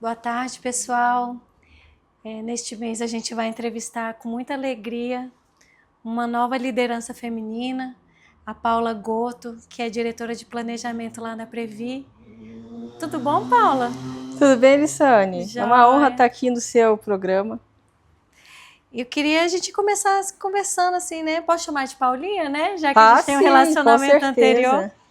Boa tarde, pessoal. Neste mês a gente vai entrevistar com muita alegria uma nova liderança feminina, a Paula Gotto, que é diretora de planejamento lá na Previ. Tudo bom, Paula? Tudo bem, Lissane? É uma honra Joia. estar aqui no seu programa. Eu queria a gente começar conversando assim, né? Posso chamar de Paulinha, né? Já que a Ah, gente tem um sim, com relacionamento anterior. certeza.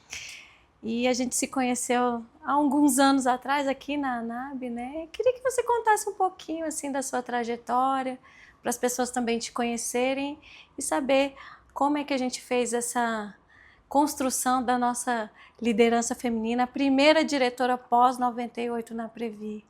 E a gente se conheceu há alguns anos atrás aqui na ANAB, né? Queria que você contasse um pouquinho assim da sua trajetória, para as pessoas também te conhecerem e saber como é que a gente fez essa construção da nossa liderança feminina, a primeira diretora pós 98 na Previ.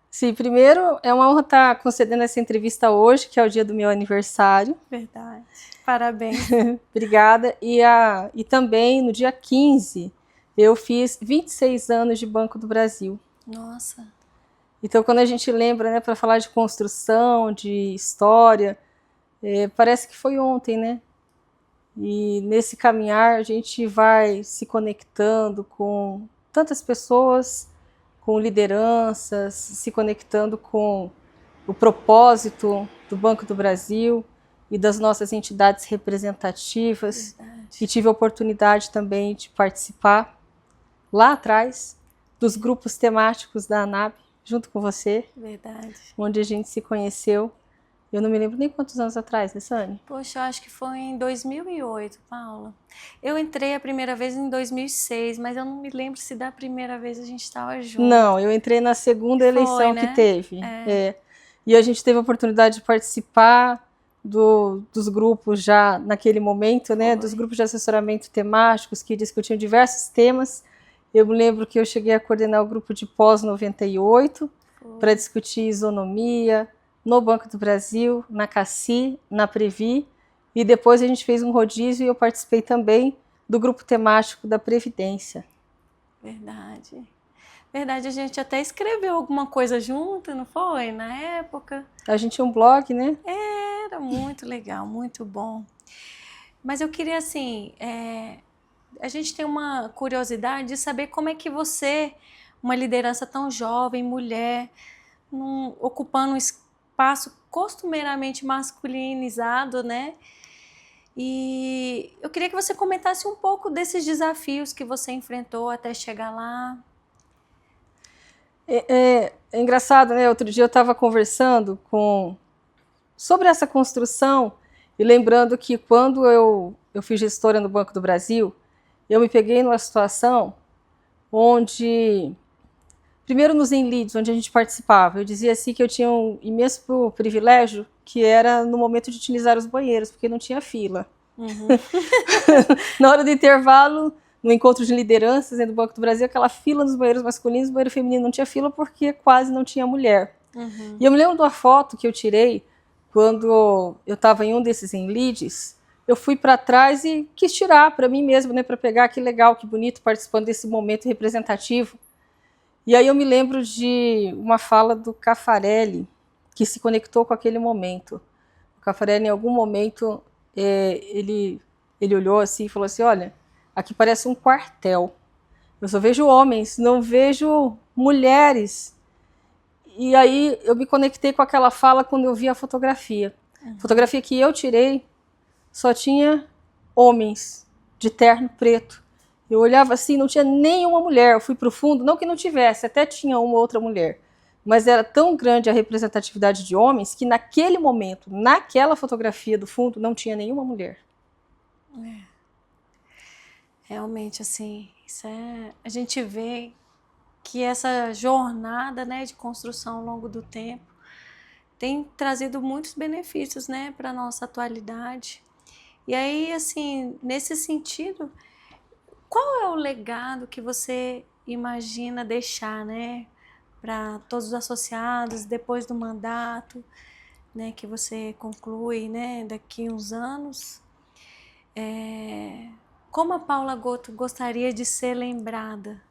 Sim, primeiro é uma honra estar concedendo essa entrevista hoje, que é o dia do meu aniversário. Verdade. Parabéns. Obrigada. E também no dia 15 eu fiz 26 anos de Banco do Brasil. Nossa. Então, quando a gente lembra, né, para falar de construção, de história, parece que foi ontem, né? E nesse caminhar a gente vai se conectando com tantas pessoas, com lideranças, se conectando com o propósito do Banco do Brasil e das nossas entidades representativas. Verdade. E tive a oportunidade também de participar lá atrás dos grupos temáticos da ANAB, junto com você, Verdade. onde a gente se conheceu. Eu não me lembro nem quantos anos atrás, Lissane? Poxa, eu acho que foi em 2008, Paula. Eu entrei a primeira vez em 2006, mas eu não me lembro se da primeira vez a gente estava junto. Não, eu entrei na segunda eleição que teve. E a gente teve a oportunidade de participar dos grupos já naquele momento, né? Dos grupos de assessoramento temáticos que discutiam diversos temas. Eu me lembro que eu cheguei a coordenar o grupo de pós-98 para discutir isonomia no Banco do Brasil, na CACI, na Previ, e depois a gente fez um rodízio e eu participei também do grupo temático da Previdência. Verdade. Verdade, a gente até escreveu alguma coisa junto, não foi? Na época. A gente tinha um blog, né? Era muito legal, muito bom. Mas eu queria, assim, a gente tem uma curiosidade de saber como é que você, uma liderança tão jovem, mulher, ocupando um espaço costumeiramente masculinizado, né? E eu queria que você comentasse um pouco desses desafios que você enfrentou até chegar lá. É engraçado, né? Outro dia eu estava conversando sobre essa construção e lembrando que quando eu fiz gestora no Banco do Brasil, eu me peguei numa situação onde, primeiro nos Enlids, onde a gente participava, eu dizia assim que eu tinha um imenso privilégio, que era no momento de utilizar os banheiros, porque não tinha fila. Uhum. Na hora do intervalo, no encontro de lideranças do Banco do Brasil, aquela fila nos banheiros masculinos, no banheiro feminino não tinha fila porque quase não tinha mulher. Uhum. E eu me lembro de uma foto que eu tirei quando eu estava em um desses Enlids. Eu fui para trás e quis tirar para mim mesmo, né, para pegar que legal, que bonito, participando desse momento representativo. E aí eu me lembro de uma fala do Caffarelli, que se conectou com aquele momento. O Caffarelli, em algum momento, ele olhou assim e falou assim, olha, aqui parece um quartel. Eu só vejo homens, não vejo mulheres. E aí eu me conectei com aquela fala quando eu vi a fotografia. A fotografia que eu tirei só tinha homens de terno preto. Eu olhava assim, não tinha nenhuma mulher. Eu fui para o fundo, não que não tivesse, até tinha uma outra mulher. Mas era tão grande a representatividade de homens que naquele momento, naquela fotografia do fundo, não tinha nenhuma mulher. Realmente, assim, a gente vê que essa jornada, né, de construção ao longo do tempo tem trazido muitos benefícios, né, para a nossa atualidade. E aí, assim, nesse sentido, qual é o legado que você imagina deixar, né, para todos os associados depois do mandato, né, que você conclui, né, daqui uns anos? Como a Paula Gotto gostaria de ser lembrada?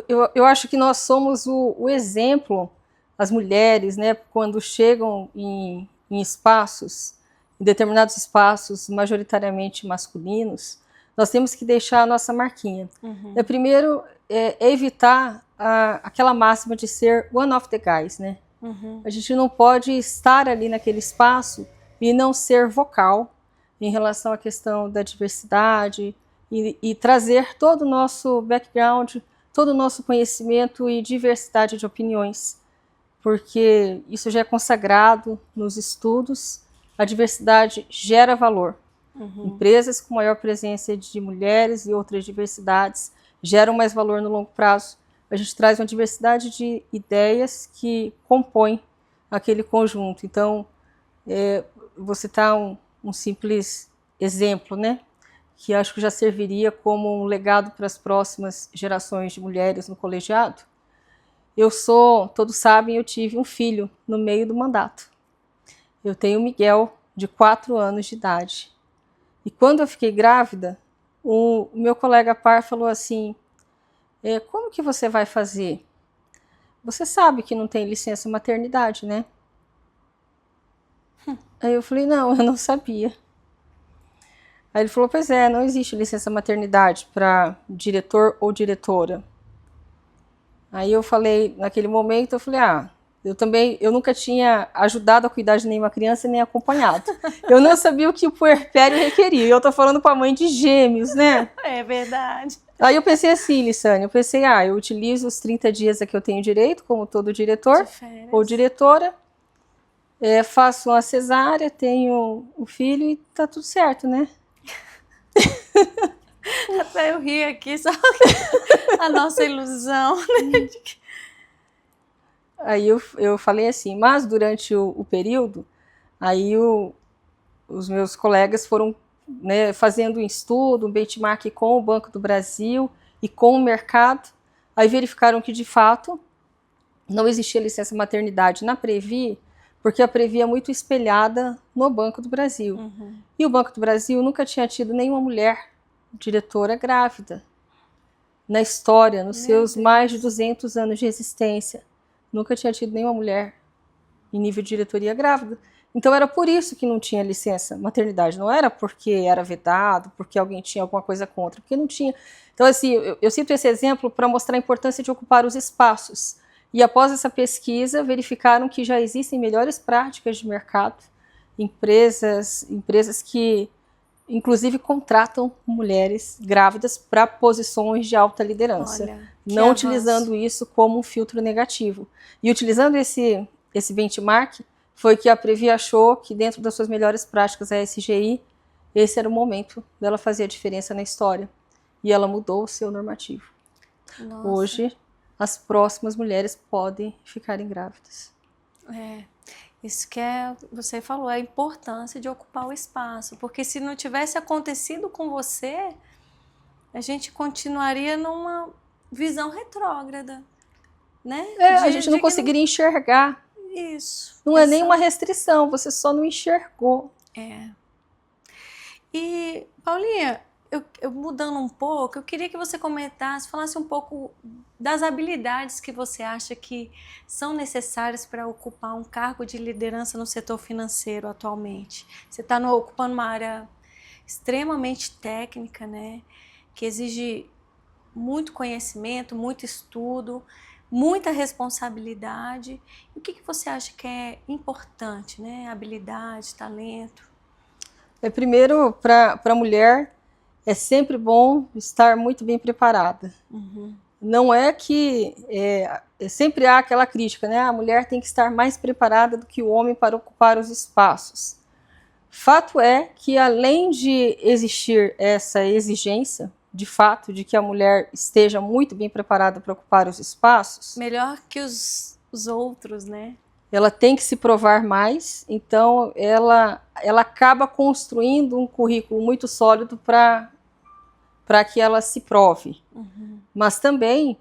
Eu acho que nós somos o exemplo, as mulheres, né, quando chegam em espaços, em determinados espaços majoritariamente masculinos, nós temos que deixar a nossa marquinha. Primeiro, evitar aquela máxima de ser one of the guys, né? A gente não pode estar ali naquele espaço e não ser vocal em relação à questão da diversidade e trazer todo o nosso background, todo o nosso conhecimento e diversidade de opiniões, porque isso já é consagrado nos estudos, a diversidade gera valor. Empresas com maior presença de mulheres e outras diversidades geram mais valor no longo prazo. A gente traz uma diversidade de ideias que compõem aquele conjunto. Então, vou citar um simples exemplo, né? Que acho que já serviria como um legado para as próximas gerações de mulheres no colegiado. Todos sabem, eu tive um filho no meio do mandato. Eu tenho o Miguel, de 4 anos de idade. E quando eu fiquei grávida, o meu colega par falou assim, como que você vai fazer? Você sabe que não tem licença maternidade, né? Aí eu falei, não, eu não sabia. Aí ele falou, pois não existe licença maternidade para diretor ou diretora. Aí eu falei, naquele momento, eu falei, eu nunca tinha ajudado a cuidar de nenhuma criança nem acompanhado. Eu não sabia o que o puerpério requeria. E eu tô falando para a mãe de gêmeos, né? É verdade. Aí eu pensei assim, Lissane, eu utilizo os 30 dias a que eu tenho direito, como todo diretor ou diretora, faço uma cesárea, tenho o filho e tá tudo certo, né? Até eu ri aqui, só que a nossa ilusão, né? Aí eu falei assim, mas durante o período, aí os meus colegas foram, né, fazendo um estudo, um benchmark com o Banco do Brasil e com o mercado, aí verificaram que de fato não existia licença maternidade na Previ, porque a Previ é muito espelhada no Banco do Brasil. E o Banco do Brasil nunca tinha tido nenhuma mulher diretora grávida na história, nos seus mais de 200 anos de existência. Nunca tinha tido nenhuma mulher em nível de diretoria grávida. Então era por isso que não tinha licença maternidade, não era porque era vedado, porque alguém tinha alguma coisa contra, porque não tinha. Então assim, eu cito esse exemplo para mostrar a importância de ocupar os espaços. E após essa pesquisa, verificaram que já existem melhores práticas de mercado, empresas que inclusive contratam mulheres grávidas para posições de alta liderança, não utilizando isso como um filtro negativo. E utilizando esse benchmark, foi que a Previ achou que dentro das suas melhores práticas, a SGI, esse era o momento dela fazer a diferença na história. E ela mudou o seu normativo. Nossa. Hoje, as próximas mulheres podem ficarem grávidas. Isso que você falou, a importância de ocupar o espaço, porque se não tivesse acontecido com você, a gente continuaria numa visão retrógrada, né? A gente não conseguiria enxergar. Isso. Não é nenhuma restrição, você só não enxergou. E, Paulinha, eu mudando um pouco, eu queria que você comentasse, falasse um pouco das habilidades que você acha que são necessárias para ocupar um cargo de liderança no setor financeiro atualmente. Você está ocupando uma área extremamente técnica, né? Que exige muito conhecimento, muito estudo, muita responsabilidade. O que você acha que é importante, né? Habilidade, talento? Primeiro, para a mulher, é sempre bom estar muito bem preparada. Não é que... sempre há aquela crítica, né? A mulher tem que estar mais preparada do que o homem para ocupar os espaços. Fato é que, além de existir essa exigência, de fato, de que a mulher esteja muito bem preparada para ocupar os espaços... Melhor que os outros, né? Ela tem que se provar mais, então ela acaba construindo um currículo muito sólido para que ela se prove. Mas também,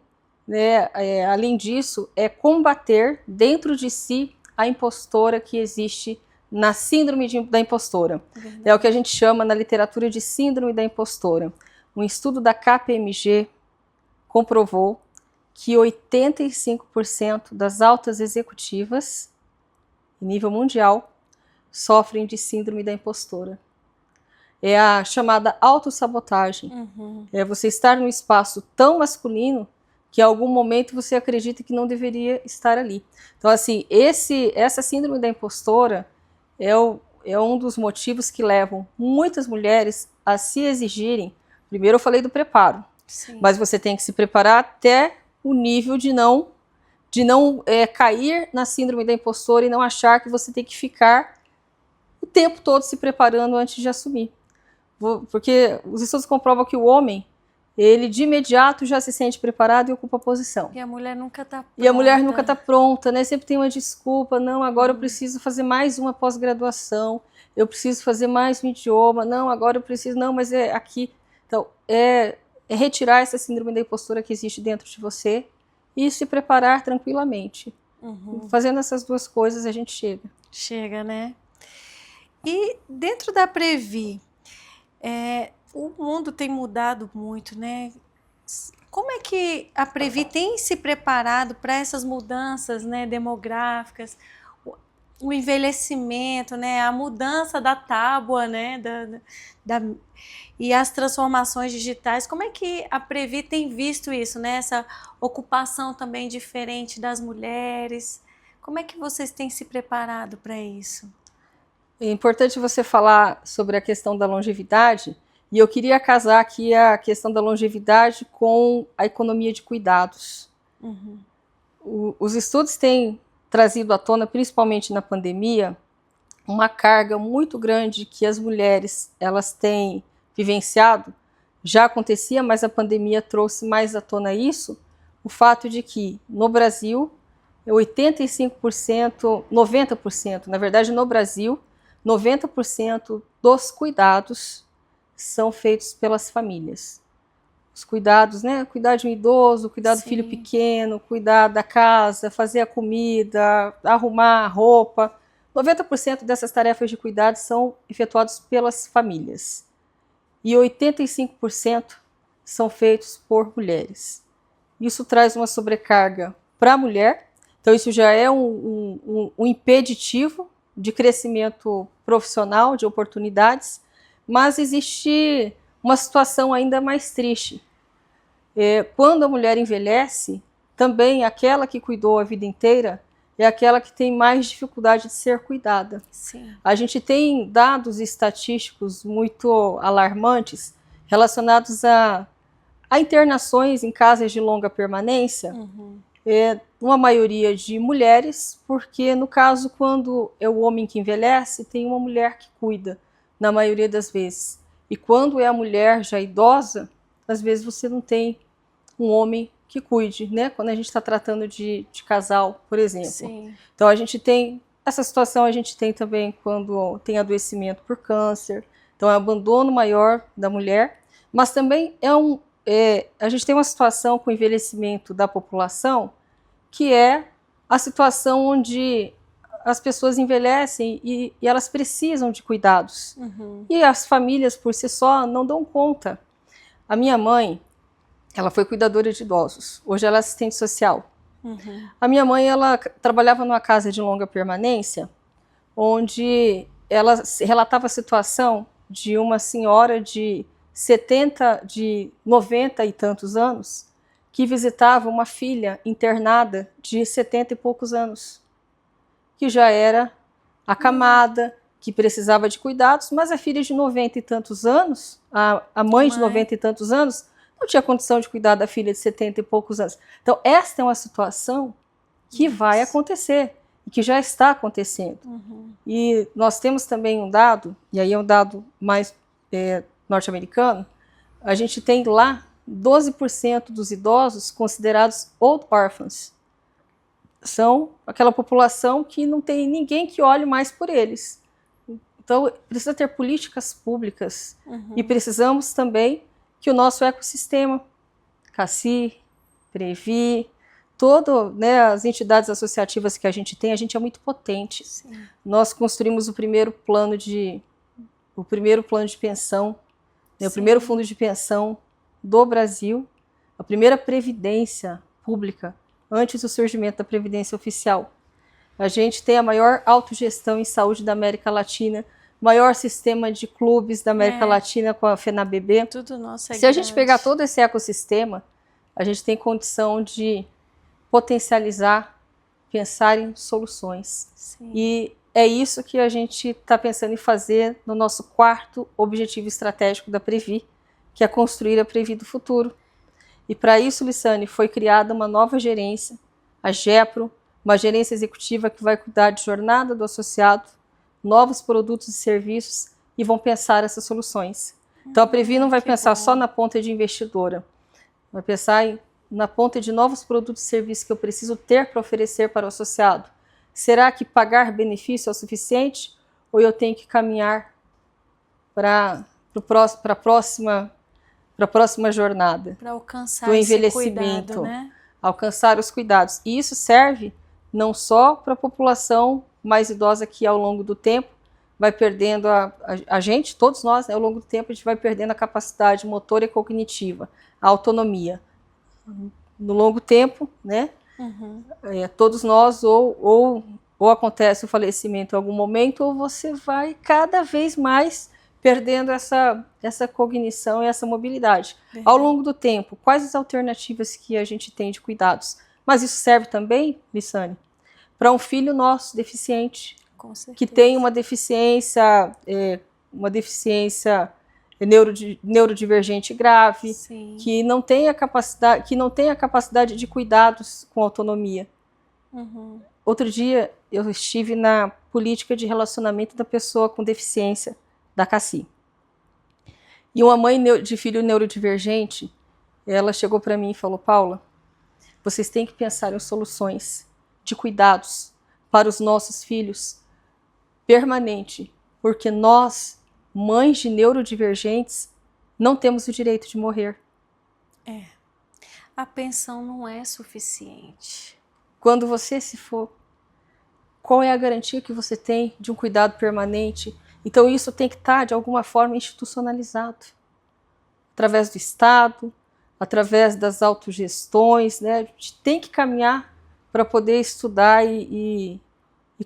né, além disso, é combater dentro de si a impostora que existe na síndrome da impostora. É o que a gente chama na literatura de síndrome da impostora. Um estudo da KPMG comprovou que 85% das altas executivas, em nível mundial, sofrem de síndrome da impostora. é a chamada autossabotagem. É você estar num espaço tão masculino que em algum momento você acredita que não deveria estar ali. Então, assim, essa síndrome da impostora é um dos motivos que levam muitas mulheres a se exigirem. Primeiro eu falei do preparo, Sim. mas você tem que se preparar até o nível de não cair na síndrome da impostora e não achar que você tem que ficar o tempo todo se preparando antes de assumir. Porque os estudos comprovam que o homem, ele de imediato já se sente preparado e ocupa a posição. E a mulher nunca está pronta. E a mulher nunca está pronta, né? Sempre tem uma desculpa. Não, agora eu preciso fazer mais uma pós-graduação. Eu preciso fazer mais um idioma. Não, agora eu preciso... Não, mas é aqui. Então, é retirar essa síndrome da impostora que existe dentro de você e se preparar tranquilamente. Fazendo essas duas coisas, a gente chega. Chega, né? E dentro da Previ, o mundo tem mudado muito, né? Como é que a Previ tem se preparado para essas mudanças, né, demográficas, o envelhecimento, né, a mudança da tábua, né, e as transformações digitais? Como é que a Previ tem visto isso, né, essa ocupação também diferente das mulheres? Como é que vocês têm se preparado para isso? É importante você falar sobre a questão da longevidade, e eu queria casar aqui a questão da longevidade com a economia de cuidados. Os estudos têm trazido à tona, principalmente na pandemia, uma carga muito grande que as mulheres elas têm vivenciado. Já acontecia, mas a pandemia trouxe mais à tona isso, o fato de que no Brasil, 85%, 90%, na verdade no Brasil, 90% dos cuidados são feitos pelas famílias. Os cuidados, né? Cuidar de um idoso, cuidar do filho pequeno, cuidar da casa, fazer a comida, arrumar a roupa. 90% dessas tarefas de cuidado são efetuadas pelas famílias. E 85% são feitos por mulheres. Isso traz uma sobrecarga para a mulher. Então, isso já é um impeditivo de crescimento profissional, de oportunidades, mas existe uma situação ainda mais triste. Quando a mulher envelhece, também aquela que cuidou a vida inteira é aquela que tem mais dificuldade de ser cuidada. Sim. A gente tem dados estatísticos muito alarmantes relacionados a internações em casas de longa permanência, uma maioria de mulheres, porque no caso, quando é o homem que envelhece, tem uma mulher que cuida, na maioria das vezes. E quando é a mulher já idosa, às vezes você não tem um homem que cuide, né? Quando a gente está tratando de casal, por exemplo. Sim. Então a gente tem essa situação, a gente tem também quando tem adoecimento por câncer, então é o abandono maior da mulher, mas também a gente tem uma situação com o envelhecimento da população, que é a situação onde as pessoas envelhecem e elas precisam de cuidados. E as famílias, por si só, não dão conta. A minha mãe, ela foi cuidadora de idosos. Hoje ela é assistente social. A minha mãe, ela trabalhava numa casa de longa permanência, onde ela relatava a situação de uma senhora de 90 e tantos anos, que visitava uma filha internada de 70 e poucos anos, que já era acamada, que precisava de cuidados, mas a filha de 90 e tantos anos, a mãe de 90 e tantos anos, não tinha condição de cuidar da filha de 70 e poucos anos. Então, esta é uma situação que vai acontecer, e que já está acontecendo. E nós temos também um dado, e aí é um dado mais norte-americano, a gente tem lá 12% dos idosos considerados old orphans. São aquela população que não tem ninguém que olhe mais por eles. Então, precisa ter políticas públicas e precisamos também que o nosso ecossistema, CACI, Previ, as entidades associativas que a gente tem, a gente é muito potente. Sim. Nós construímos o primeiro plano de pensão, o primeiro fundo de pensão do Brasil, a primeira previdência pública, antes do surgimento da previdência oficial. A gente tem a maior autogestão em saúde da América Latina, maior sistema de clubes da América Latina com a FENABB. Tudo nosso é Se a gente pegar todo esse ecossistema, a gente tem condição de potencializar, pensar em soluções. Sim. E é isso que a gente está pensando em fazer no nosso 4º objetivo estratégico da Previ, que é construir a Previ do futuro. E para isso, Lissane, foi criada uma nova gerência, a GEPRO, uma gerência executiva que vai cuidar de jornada do associado, novos produtos e serviços e vão pensar essas soluções. Então a Previ não vai pensar só na ponta de investidora, vai pensar na ponta de novos produtos e serviços que eu preciso ter para oferecer para o associado. Será que pagar benefício é o suficiente ou eu tenho que caminhar para a próxima jornada para alcançar do esse envelhecimento, cuidado, né? alcançar os cuidados. E isso serve não só para a população mais idosa que ao longo do tempo vai perdendo a gente, todos nós, né, ao longo do tempo a gente vai perdendo a capacidade motora e cognitiva, a autonomia. No longo tempo, né, todos nós ou acontece o falecimento em algum momento ou você vai cada vez mais perdendo essa cognição e essa mobilidade. Ao longo do tempo, quais as alternativas que a gente tem de cuidados? Mas isso serve também, Lissane, para um filho nosso deficiente, que tem uma deficiência neurodivergente grave, Sim. que não tem a capacidade de cuidados com autonomia. Outro dia eu estive na política de relacionamento da pessoa com deficiência da CACI. E uma mãe de filho neurodivergente, ela chegou para mim e falou: Paula, vocês têm que pensar em soluções de cuidados para os nossos filhos permanente, porque nós, mães de neurodivergentes, não temos o direito de morrer. A pensão não é suficiente. Quando você se for, qual é a garantia que você tem de um cuidado permanente? Então isso tem que estar, de alguma forma, institucionalizado. Através do Estado, através das autogestões, né? A gente tem que caminhar para poder estudar e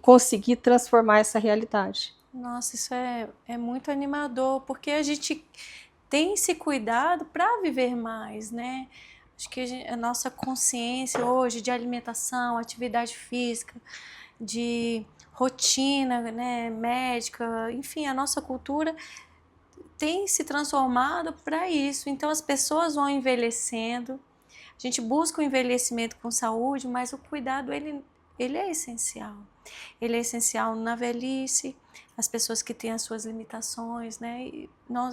conseguir transformar essa realidade. Nossa, isso é muito animador, porque a gente tem esse cuidado para viver mais, né? Acho que a nossa consciência hoje de alimentação, atividade física, de rotina, né, médica, enfim, a nossa cultura tem se transformado para isso. Então as pessoas vão envelhecendo, a gente busca o envelhecimento com saúde, mas o cuidado ele é essencial. Ele é essencial na velhice, as pessoas que têm as suas limitações, né? E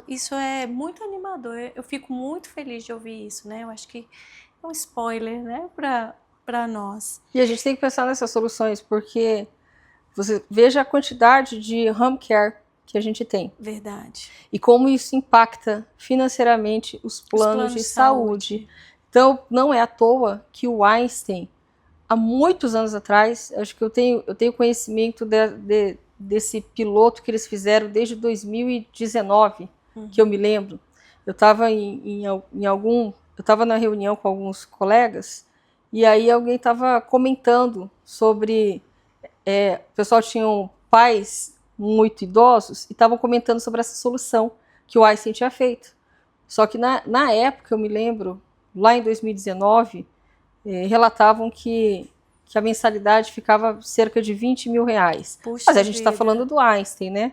isso é muito animador. Eu fico muito feliz de ouvir isso, né? Eu acho que é um spoiler, né, para nós. E a gente tem que pensar nessas soluções, porque você veja a quantidade de home care que a gente tem. Verdade. E como isso impacta financeiramente os planos de saúde. Então, não é à toa que o Einstein, há muitos anos atrás, acho que eu tenho conhecimento desse piloto que eles fizeram desde 2019, que eu me lembro. Eu estava eu estava na reunião com alguns colegas e aí alguém estava comentando sobre o pessoal tinham pais muito idosos e estavam comentando sobre essa solução que o Einstein tinha feito. Só que na época, eu me lembro, lá em 2019, relatavam que a mensalidade ficava cerca de R$20 mil. Puxa Mas a gente está vida. falando do Einstein, né?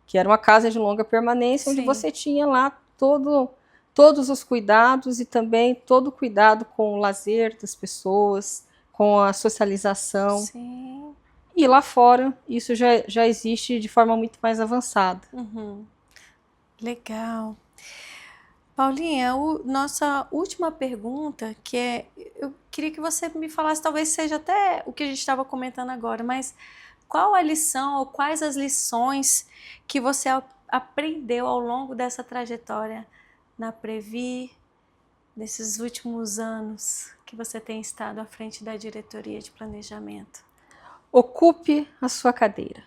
Que era uma casa de longa permanência, onde Sim. você tinha lá todos os cuidados e também todo o cuidado com o lazer das pessoas, com a socialização. Sim. E lá fora, isso já existe de forma muito mais avançada. Legal. Paulinha, nossa última pergunta, eu queria que você me falasse, talvez seja até o que a gente estava comentando agora, mas qual a lição ou quais as lições que você aprendeu ao longo dessa trajetória na Previ, nesses últimos anos que você tem estado à frente da diretoria de planejamento? Ocupe a sua cadeira.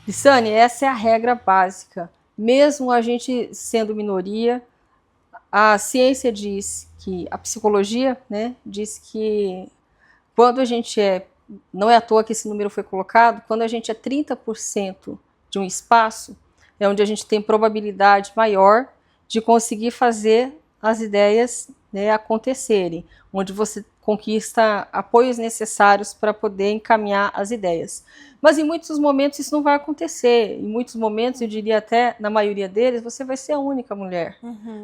Lissane, essa é a regra básica. Mesmo a gente sendo minoria, a ciência diz que, a psicologia, né, diz que quando a gente não é à toa que esse número foi colocado, quando a gente é 30% de um espaço, é onde a gente tem probabilidade maior de conseguir fazer as ideias, né, acontecerem, onde você conquista apoios necessários para poder encaminhar as ideias. Mas em muitos momentos isso não vai acontecer. Em muitos momentos, eu diria até na maioria deles, você vai ser a única mulher.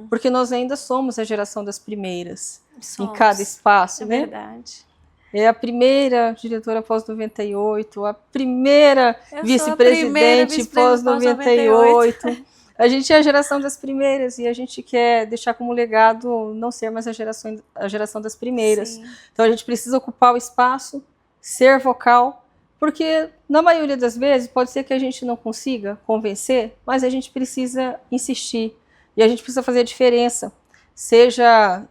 Porque nós ainda somos a geração das primeiras em cada espaço, né? É verdade. É a primeira diretora pós-98, a primeira vice-presidente pós-98. A gente é a geração das primeiras e a gente quer deixar como legado não ser mais a geração das primeiras. Sim. Então a gente precisa ocupar o espaço, ser vocal, porque na maioria das vezes pode ser que a gente não consiga convencer, mas a gente precisa insistir e a gente precisa fazer a diferença, seja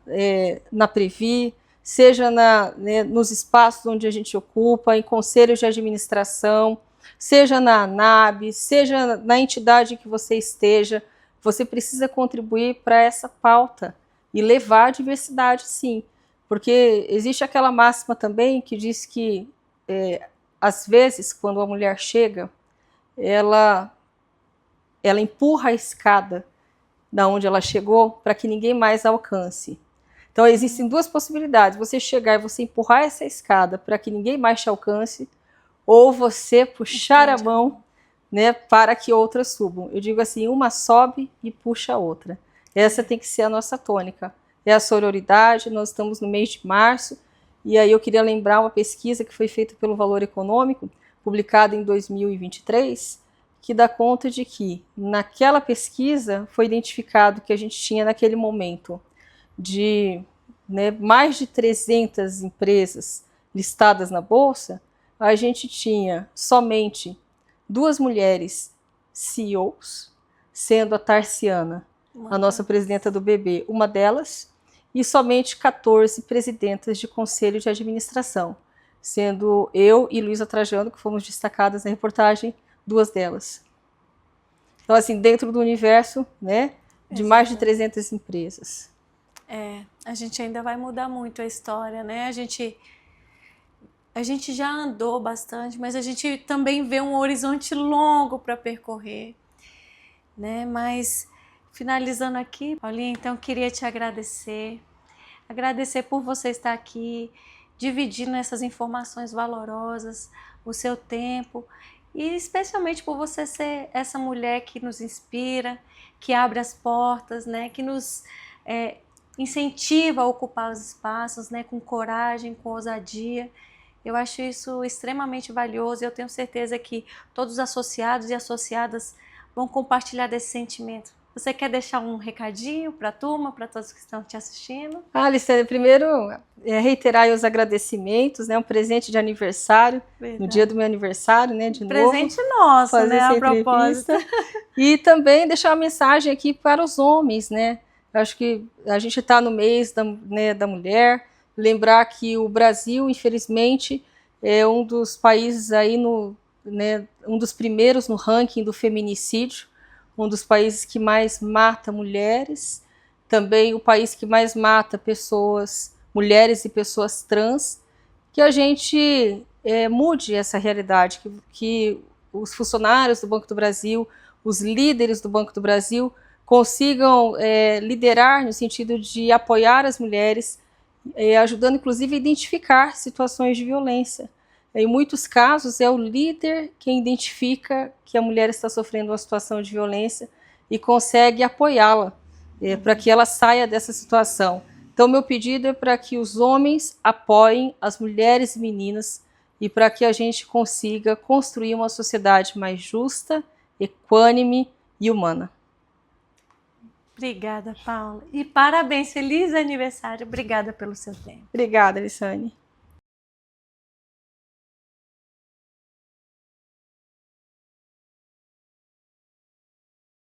na Previ, seja nos espaços onde a gente ocupa, em conselhos de administração, seja na ANAB, seja na entidade que você esteja, você precisa contribuir para essa pauta e levar a diversidade, sim. Porque existe aquela máxima também que diz que, às vezes, quando a mulher chega, ela empurra a escada da onde ela chegou para que ninguém mais alcance. Então, existem duas possibilidades. Você chegar e você empurrar essa escada para que ninguém mais te alcance, ou você puxar a mão, né, para que outras subam. Eu digo assim, uma sobe e puxa a outra. Essa tem que ser a nossa tônica. É a sororidade, nós estamos no mês de março, e aí eu queria lembrar uma pesquisa que foi feita pelo Valor Econômico, publicada em 2023, que dá conta de que, naquela pesquisa, foi identificado que a gente tinha naquele momento de mais de 300 empresas listadas na Bolsa, a gente tinha somente 2 mulheres CEOs, sendo a Tarciana, a nossa presidenta do BB, uma delas, e somente 14 presidentas de conselho de administração, sendo eu e Luísa Trajano, que fomos destacadas na reportagem, 2 delas. Então, assim, dentro do universo, né, de mais de 300 empresas. A gente ainda vai mudar muito a história, né? A gente já andou bastante, mas a gente também vê um horizonte longo para percorrer, né? Mas, finalizando aqui, Paulinha, então queria te agradecer por você estar aqui, dividindo essas informações valorosas, o seu tempo, e especialmente por você ser essa mulher que nos inspira, que abre as portas, né? Que nos incentiva a ocupar os espaços, né? Com coragem, com ousadia. Eu acho isso extremamente valioso e eu tenho certeza que todos os associados e associadas vão compartilhar desse sentimento. Você quer deixar um recadinho para a turma, para todos que estão te assistindo? Alessandra, primeiro reiterar os agradecimentos, né? Um presente de aniversário, no dia do meu aniversário, né? De novo. Presente nosso, né? A propósito. E também deixar uma mensagem aqui para os homens, né? Eu acho que a gente está no mês da mulher. Lembrar que o Brasil, infelizmente, é um dos países aí um dos primeiros no ranking do feminicídio, um dos países que mais mata mulheres, também o país que mais mata mulheres e pessoas trans, que a gente mude essa realidade, que os funcionários do Banco do Brasil, os líderes do Banco do Brasil consigam liderar no sentido de apoiar as mulheres, ajudando inclusive a identificar situações de violência. Em muitos casos é o líder quem identifica que a mulher está sofrendo uma situação de violência e consegue apoiá-la para que ela saia dessa situação. Então meu pedido é para que os homens apoiem as mulheres e meninas e para que a gente consiga construir uma sociedade mais justa, equânime e humana. Obrigada, Paula. E parabéns, feliz aniversário. Obrigada pelo seu tempo. Obrigada, Alessandra.